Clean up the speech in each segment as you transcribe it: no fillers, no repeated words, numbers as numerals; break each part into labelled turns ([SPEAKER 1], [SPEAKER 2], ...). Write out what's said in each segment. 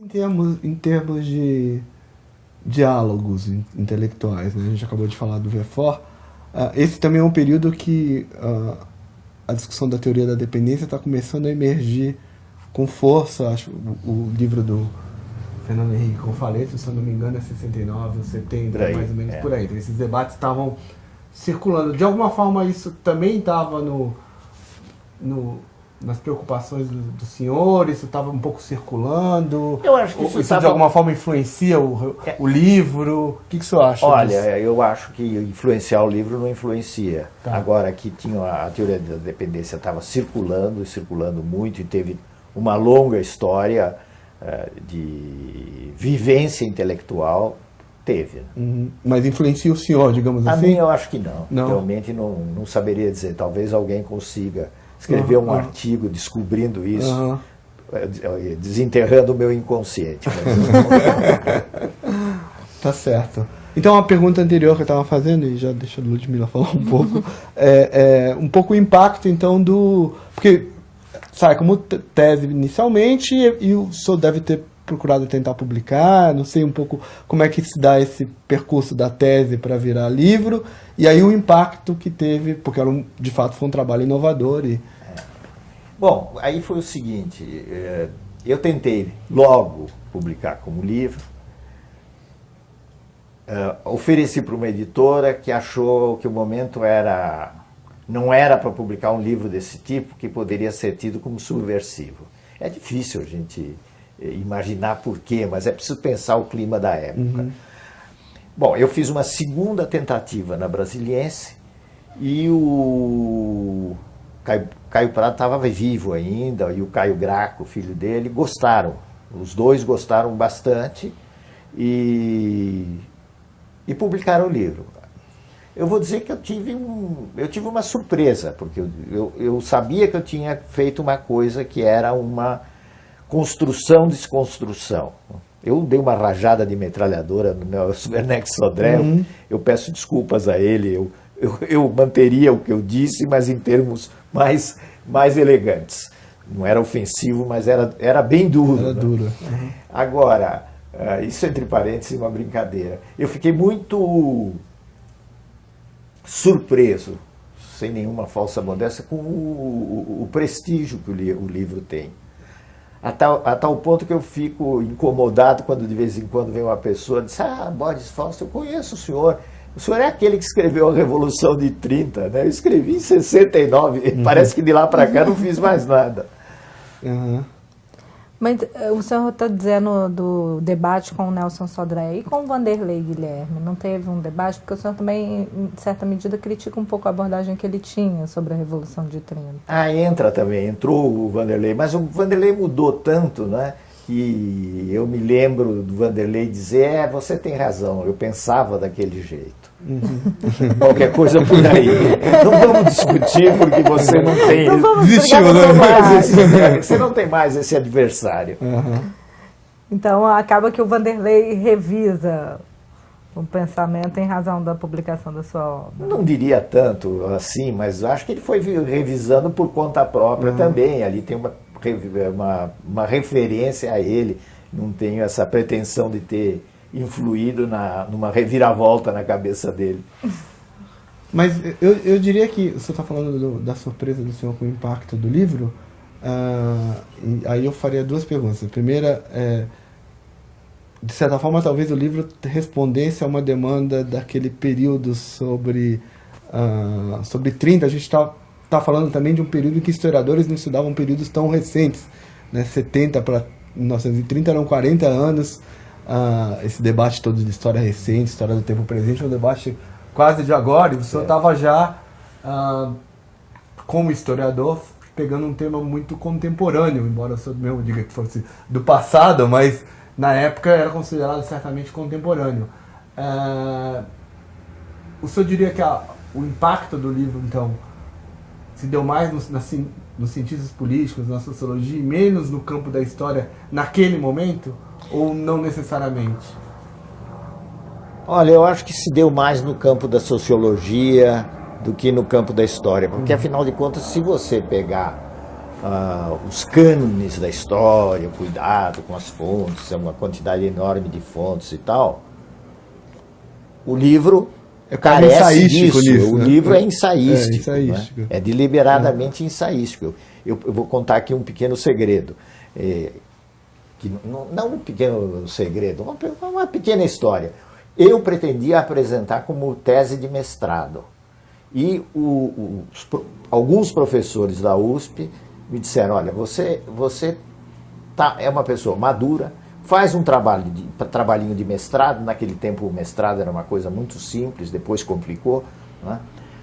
[SPEAKER 1] Em termos de diálogos intelectuais, né? A gente acabou de falar do Verfort. Esse também é um período que a discussão da teoria da dependência está começando a emergir com força. Acho o livro do Fernando Henrique Confalete, se eu não me engano, é 69 ou 70, mais ou menos por aí. Então, esses debates estavam circulando. De alguma forma, isso também estava nas preocupações do senhor? Isso estava um pouco circulando?
[SPEAKER 2] Eu acho que
[SPEAKER 1] isso de alguma forma influencia o livro? O que o senhor acha
[SPEAKER 2] Olha,
[SPEAKER 1] disso?
[SPEAKER 2] eu acho que influenciar o livro não influencia.
[SPEAKER 1] Tá.
[SPEAKER 2] Agora, que tinha a teoria da dependência estava circulando, e circulando muito, e teve uma longa história de vivência intelectual, teve.
[SPEAKER 1] Mas influencia o senhor, digamos
[SPEAKER 2] A
[SPEAKER 1] assim?
[SPEAKER 2] mim eu acho que não.
[SPEAKER 1] Não?
[SPEAKER 2] Realmente não saberia dizer. Talvez alguém consiga escrever um artigo descobrindo isso, desenterrando o meu inconsciente.
[SPEAKER 1] Tá certo. Então, a pergunta anterior que eu estava fazendo, e já deixa a Ludmila falar um pouco, um pouco o impacto, então, porque sai como tese inicialmente, e o senhor deve ter procurado tentar publicar, não sei um pouco como é que se dá esse percurso da tese para virar livro, e aí o impacto que teve, porque de fato foi um trabalho inovador.
[SPEAKER 2] Bom, aí foi o seguinte, eu tentei logo publicar como livro, ofereci para uma editora que achou que o momento não era para publicar um livro desse tipo, que poderia ser tido como subversivo. É difícil a gente imaginar por quê, mas é preciso pensar o clima da época. Bom, eu fiz uma segunda tentativa na Brasiliense e o Caio Prado estava vivo ainda, e o Caio Graco, filho dele, gostaram. Os dois gostaram bastante e publicaram o livro. Eu vou dizer que eu tive uma surpresa, porque eu sabia que eu tinha feito uma coisa que era uma construção-desconstrução. Eu dei uma rajada de metralhadora no meu Werneck Sodré, eu peço desculpas a ele, eu manteria o que eu disse, mas em termos mais elegantes. Não era ofensivo, mas era bem duro.
[SPEAKER 1] Era duro.
[SPEAKER 2] Agora, isso entre parênteses, uma brincadeira. Eu fiquei muito surpreso, sem nenhuma falsa modéstia, com o prestígio que o livro tem. A tal ponto que eu fico incomodado quando de vez em quando vem uma pessoa e diz: Borges Fausto, eu conheço o senhor é aquele que escreveu a Revolução de 30, né? Eu escrevi em 69, parece que de lá para cá não fiz mais nada.
[SPEAKER 3] Mas o senhor está dizendo do debate com o Nelson Sodré e com o Vanderlei Guilherme, não teve um debate? Porque o senhor também, em certa medida, critica um pouco a abordagem que ele tinha sobre a Revolução de 30.
[SPEAKER 2] Entrou o Vanderlei, mas o Vanderlei mudou tanto, né? E eu me lembro do Vanderlei dizer: você tem razão, eu pensava daquele jeito. Qualquer coisa por aí. Não vamos discutir porque você não tem. Você não tem mais esse adversário.
[SPEAKER 3] Então acaba que o Vanderlei revisa o pensamento em razão da publicação da sua obra.
[SPEAKER 2] Não diria tanto assim, mas acho que ele foi revisando por conta própria também. Ali tem uma referência a ele. Não tenho essa pretensão de ter influído numa reviravolta na cabeça dele.
[SPEAKER 1] Mas eu diria que você está falando da surpresa do senhor com o impacto do livro. Aí eu faria duas perguntas. A primeira é, de certa forma, talvez o livro respondesse a uma demanda daquele período sobre 30. A gente está falando também de um período em que historiadores não estudavam períodos tão recentes, né? 70 para 1930 eram 40 anos. Esse debate todo de história recente, história do tempo presente, é um debate quase de agora, e o senhor estava já, como historiador, pegando um tema muito contemporâneo, embora o senhor mesmo diga que fosse do passado, mas na época era considerado certamente contemporâneo. O senhor diria que o impacto do livro, então, se deu mais nos cientistas políticos, na sociologia, e menos no campo da história naquele momento? Ou não necessariamente?
[SPEAKER 2] Olha, eu acho que se deu mais no campo da sociologia do que no campo da história. Porque, afinal de contas, se você pegar os cânones da história, o cuidado com as fontes, uma quantidade enorme de fontes e tal, o livro carece disso. O livro é ensaístico. Né? É deliberadamente ensaístico. Eu vou contar aqui um pequeno segredo. Não um pequeno segredo, uma pequena história. Eu pretendia apresentar como tese de mestrado. E alguns professores da USP me disseram, olha, você é uma pessoa madura, faz um trabalhinho de mestrado, naquele tempo o mestrado era uma coisa muito simples, depois complicou, né?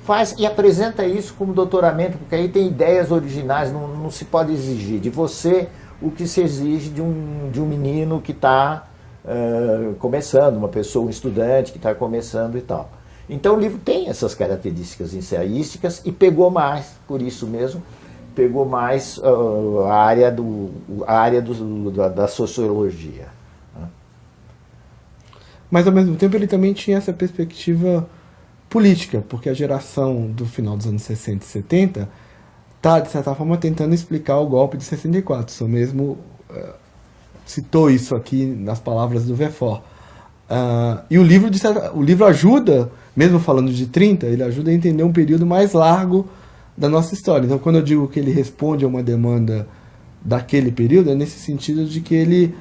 [SPEAKER 2] Faz e apresenta isso como doutoramento, porque aí tem ideias originais, não se pode exigir de você o que se exige de um menino que está começando, uma pessoa, um estudante que está começando e tal. Então o livro tem essas características ensaísticas e pegou mais, por isso mesmo, pegou mais a área da sociologia.
[SPEAKER 1] Mas ao mesmo tempo ele também tinha essa perspectiva política, porque a geração do final dos anos 60 e 70 está, de certa forma, tentando explicar o golpe de 64. O senhor mesmo citou isso aqui nas palavras do Verfort. E o livro ajuda, mesmo falando de 30, ele ajuda a entender um período mais largo da nossa história. Então, quando eu digo que ele responde a uma demanda daquele período, é nesse sentido de que ele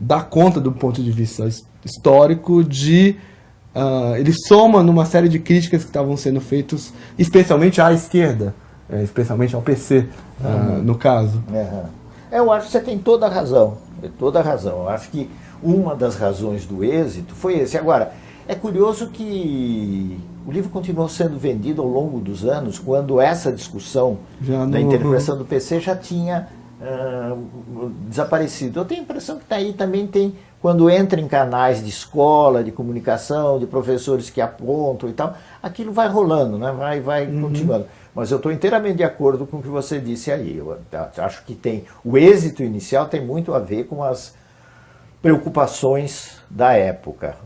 [SPEAKER 1] dá conta, do ponto de vista histórico, ele soma numa série de críticas que estavam sendo feitas, especialmente à esquerda, especialmente ao PC, no caso.
[SPEAKER 2] Eu acho que você tem toda a razão. Eu acho que uma das razões do êxito foi esse. Agora, é curioso que o livro continuou sendo vendido ao longo dos anos, quando essa discussão da interpretação do PC já tinha desaparecido. Eu tenho a impressão que aí também tem, quando entra em canais de escola, de comunicação, de professores que apontam e tal, aquilo vai rolando, né? vai continuando. Mas eu estou inteiramente de acordo com o que você disse aí. Eu acho que o êxito inicial tem muito a ver com as preocupações da época,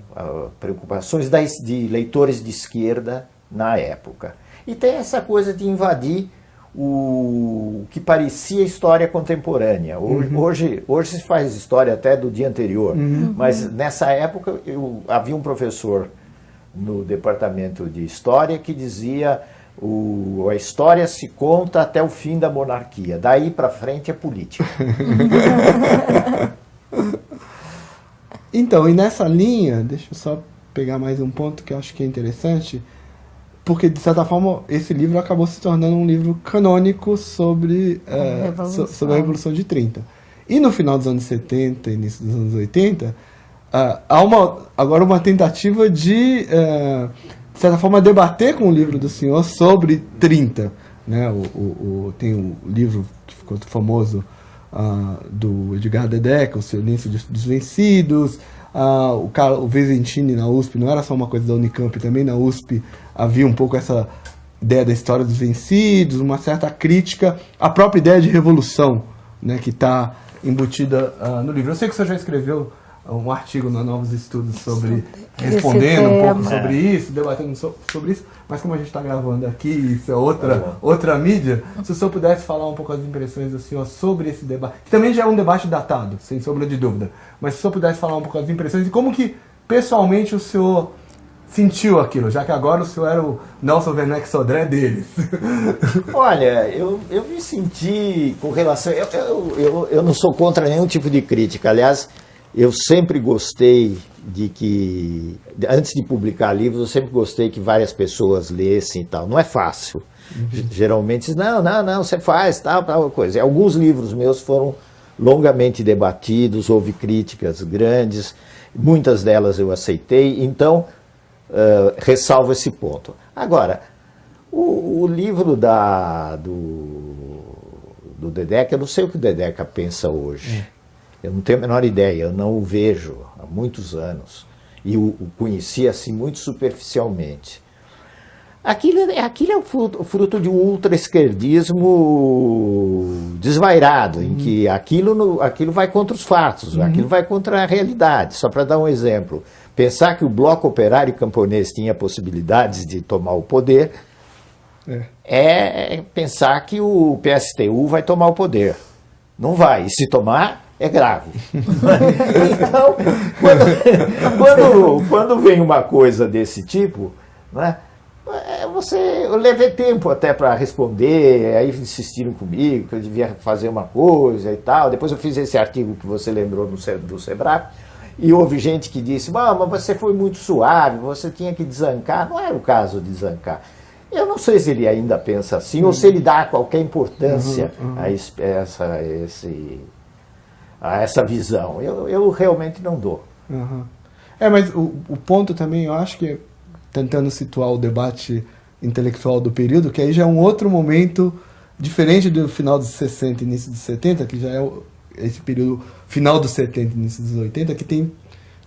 [SPEAKER 2] preocupações de leitores de esquerda na época. E tem essa coisa de invadir o que parecia história contemporânea. Hoje se faz história até do dia anterior, mas nessa época havia um professor no departamento de história que dizia: a história se conta até o fim da monarquia, daí para frente é política.
[SPEAKER 1] Então, e nessa linha, deixa eu só pegar mais um ponto que eu acho que é interessante, porque, de certa forma, esse livro acabou se tornando um livro canônico sobre a Revolução de 30. E no final dos anos 70, início dos anos 80, há agora uma tentativa de certa forma, debater com o livro do senhor sobre 30. Né? Tem o livro que ficou famoso, do Edgar Dedeca, O Silêncio dos Vencidos. O Vesentini na USP não era só uma coisa da Unicamp, também na USP havia um pouco essa ideia da história dos vencidos, uma certa crítica à própria ideia de revolução, né, que está embutida no livro. Eu sei que o senhor já escreveu um artigo na Novos Estudos respondendo um pouco sobre isso, debatendo sobre isso, mas como a gente está gravando aqui, isso é outra mídia, se o senhor pudesse falar um pouco as impressões do senhor sobre esse debate, que também já é um debate datado, sem sombra de dúvida, mas se o senhor pudesse falar um pouco as impressões e como que, pessoalmente, o senhor sentiu aquilo, já que agora o senhor era o Nelson Werneck Sodré deles.
[SPEAKER 2] Olha, eu me senti com relação... Eu não sou contra nenhum tipo de crítica, aliás... Eu sempre gostei antes de publicar livros, eu sempre gostei que várias pessoas lessem e tal. Não é fácil. Geralmente, não, você faz, tal coisa. E alguns livros meus foram longamente debatidos, houve críticas grandes, muitas delas eu aceitei, então, ressalvo esse ponto. Agora, o livro do Dedeca, eu não sei o que o Dedeca pensa hoje. Eu não tenho a menor ideia, eu não o vejo há muitos anos. E o conheci assim muito superficialmente. Aquilo é o fruto de um ultra-esquerdismo desvairado, em que aquilo vai contra os fatos, aquilo vai contra a realidade. Só para dar um exemplo, pensar que o Bloco Operário Camponês tinha possibilidades de tomar o poder é pensar que o PSTU vai tomar o poder. Não vai. E se tomar, é grave. Então, quando vem uma coisa desse tipo, né, eu levei tempo até para responder, aí insistiram comigo que eu devia fazer uma coisa e tal. Depois eu fiz esse artigo que você lembrou do Sebrae, e houve gente que disse, mas você foi muito suave, você tinha que desancar. Não era o caso de desancar. Eu não sei se ele ainda pensa assim, ou se ele dá qualquer importância a essa visão. Eu realmente não dou.
[SPEAKER 1] Mas o ponto também, eu acho que, tentando situar o debate intelectual do período, que aí já é um outro momento diferente do final dos 60 e início dos 70, que já é esse período final dos 70 e início dos 80, que tem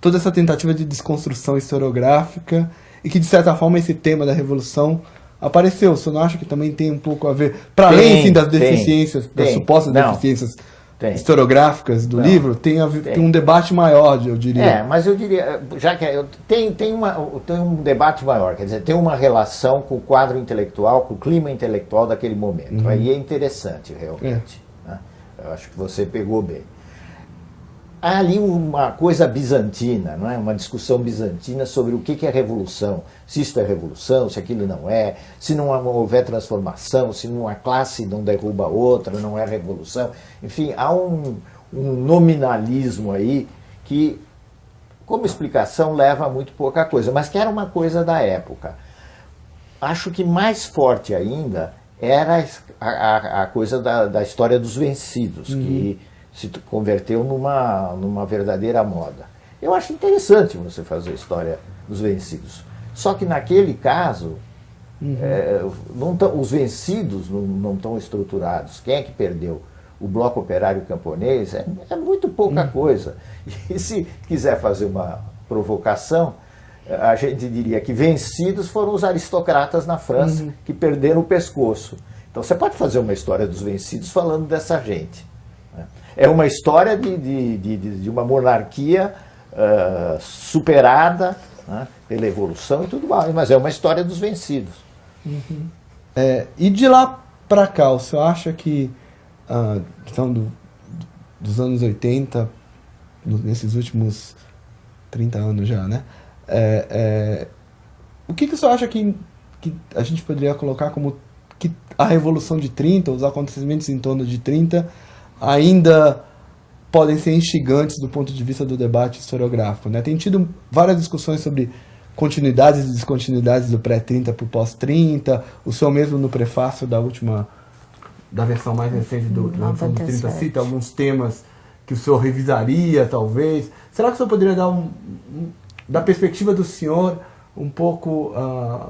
[SPEAKER 1] toda essa tentativa de desconstrução historiográfica e que, de certa forma, esse tema da Revolução apareceu. Você não acha que também tem um pouco a ver, para além assim, das deficiências, das supostas deficiências historiográficas do livro, tem um debate maior, eu diria.
[SPEAKER 2] Mas eu diria, já que tem um debate maior, quer dizer, tem uma relação com o quadro intelectual, com o clima intelectual daquele momento. Aí é interessante, realmente. Né? Eu acho que você pegou bem. Há ali uma coisa bizantina, não é? Uma discussão bizantina sobre o que é revolução, se isto é revolução, se aquilo não é, se não houver transformação, se uma classe não derruba outra, não é revolução. Enfim, há um nominalismo aí que, como explicação, leva a muito pouca coisa, mas que era uma coisa da época. Acho que mais forte ainda era a coisa da história dos vencidos, que se converteu numa verdadeira moda. Eu acho interessante você fazer a história dos vencidos. Só que naquele caso, os vencidos não estão estruturados. Quem é que perdeu? O Bloco Operário Camponês é muito pouca coisa. E se quiser fazer uma provocação, a gente diria que vencidos foram os aristocratas na França que perderam o pescoço. Então você pode fazer uma história dos vencidos falando dessa gente. É uma história de uma monarquia superada, né, pela evolução e tudo mais, mas é uma história dos vencidos.
[SPEAKER 1] E de lá para cá, o senhor acha que, dos anos 80, nesses últimos 30 anos já, né? O que o senhor acha que a gente poderia colocar como que a Revolução de 30, os acontecimentos em torno de 30, ainda podem ser instigantes do ponto de vista do debate historiográfico, né? Tem tido várias discussões sobre continuidades e descontinuidades do pré-30 para o pós-30. O senhor mesmo no prefácio da versão mais recente da Revolução de 30 cita alguns temas que o senhor revisaria, talvez. Será que o senhor poderia dar da perspectiva do senhor, um pouco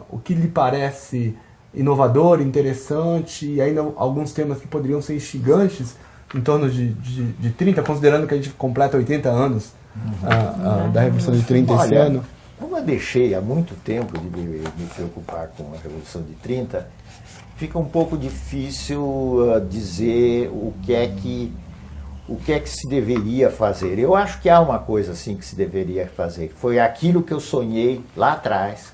[SPEAKER 1] o que lhe parece inovador, interessante, e ainda alguns temas que poderiam ser instigantes em torno de 30, considerando que a gente completa 80 anos da Revolução de 30 esse ano?
[SPEAKER 2] Como eu deixei há muito tempo de me preocupar com a Revolução de 30, fica um pouco difícil dizer o que é que se deveria fazer. Eu acho que há uma coisa assim que se deveria fazer. Foi aquilo que eu sonhei lá atrás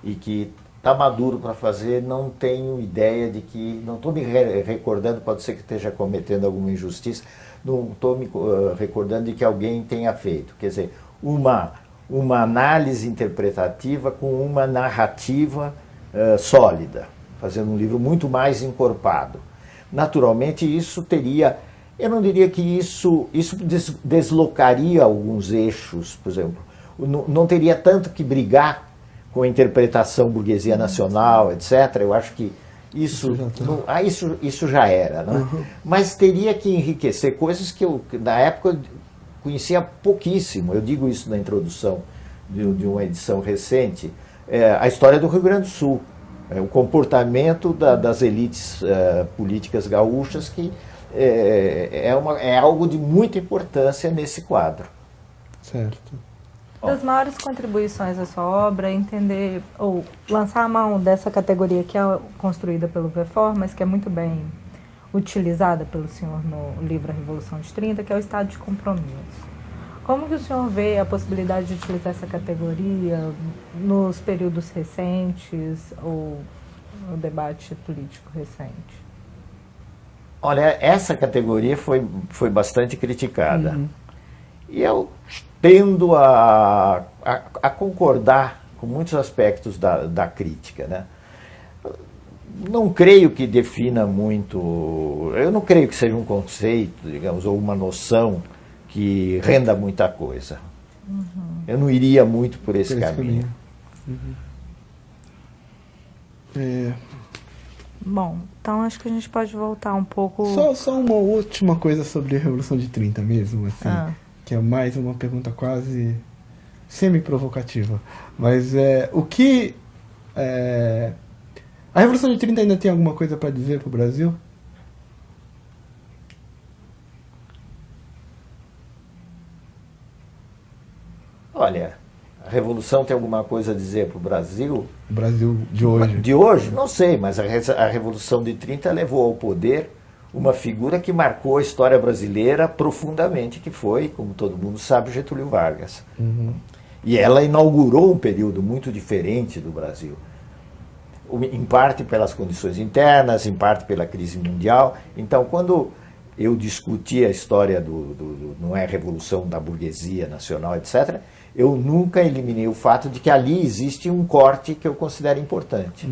[SPEAKER 2] e que está maduro para fazer, não tenho ideia de que... Não estou me recordando, pode ser que esteja cometendo alguma injustiça, não estou me recordando de que alguém tenha feito. Quer dizer, uma análise interpretativa com uma narrativa sólida, fazendo um livro muito mais encorpado. Naturalmente, isso teria... Eu não diria que isso deslocaria alguns eixos, por exemplo. Não teria tanto que brigar com a interpretação burguesia nacional, etc. Eu acho que isso já era. Né? Mas teria que enriquecer coisas que eu, na época, conhecia pouquíssimo. Eu digo isso na introdução de uma edição recente. A história do Rio Grande do Sul. O comportamento das elites políticas gaúchas, que é algo de muita importância nesse quadro.
[SPEAKER 1] Certo.
[SPEAKER 3] Das maiores contribuições da sua obra é entender, ou lançar a mão dessa categoria que é construída pelo VFOR, mas que é muito bem utilizada pelo senhor no livro A Revolução de 30, que é o estado de compromisso. Como que o senhor vê a possibilidade de utilizar essa categoria nos períodos recentes, ou o debate político recente?
[SPEAKER 2] Olha, essa categoria foi bastante criticada. E eu tendo a concordar com muitos aspectos da crítica, né? Não creio que defina muito, eu não creio que seja um conceito, digamos, ou uma noção que renda muita coisa. Eu não iria muito por esse caminho.
[SPEAKER 3] Bom, então acho que a gente pode voltar um pouco...
[SPEAKER 1] Só uma última coisa sobre a Revolução de 30 mesmo, assim, que é mais uma pergunta quase semi-provocativa. Mas o que... a Revolução de 30 ainda tem alguma coisa para dizer para o Brasil?
[SPEAKER 2] Olha, a Revolução tem alguma coisa a dizer para o Brasil?
[SPEAKER 1] O Brasil de hoje.
[SPEAKER 2] De hoje? Não sei, mas a Revolução de 30 levou ao poder uma figura que marcou a história brasileira profundamente, que foi, como todo mundo sabe, Getúlio Vargas. E ela inaugurou um período muito diferente do Brasil. Em parte pelas condições internas, em parte pela crise mundial. Então, quando eu discuti a história não é a revolução da burguesia nacional, etc., eu nunca eliminei o fato de que ali existe um corte que eu considero importante.